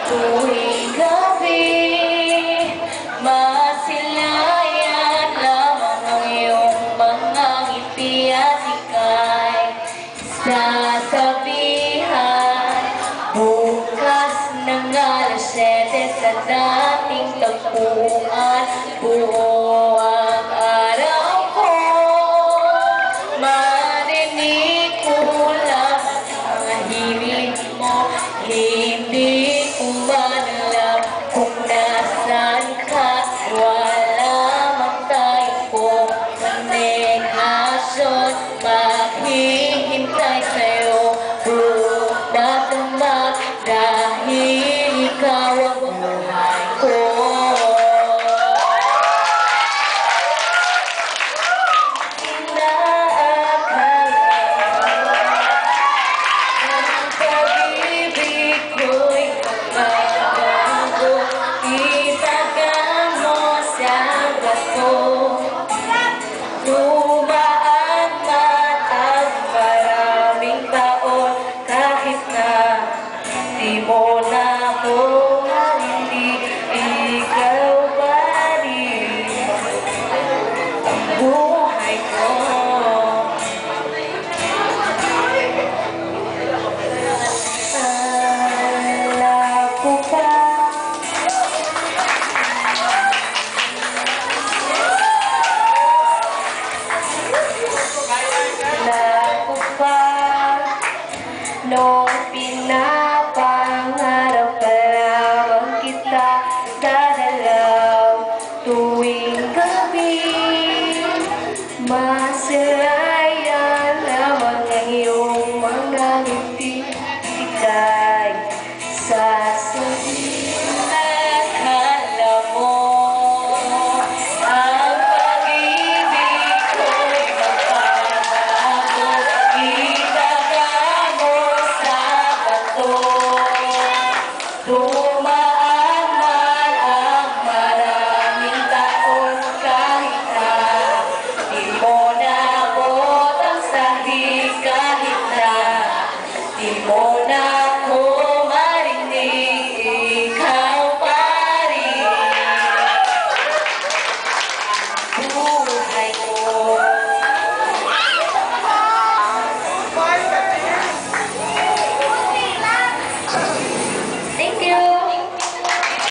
Tuwing gabi, masilayan lamang ang iyong mga ngiti at ika'y sasabihan. Bukas ng alas 7 sa dating tagpuan, buo ang araw ko. Marinig ko lang ang himig mo, hindi ko man alam kung nasaan ka. Wala mang tayong komunikasyon, maghihintay sa'yo buong magdamag dahil ikaw ang buhay ko. Ang pag-ibig ko'y magbabago, itagal mo sa bato. Dumaan man ang maraming taon, kahit na di mo na ako hindi ikaw pa rin ang buhay ko. Akala ko pa nung pinapangarap ka lamang kita dadalaw. Tuwing gabi, masalayan lamang ang iyong mga ngiti. Ika'y sasabihin, akala mo ang pag-ibig ko'y magbabago, itagal mo sa bato.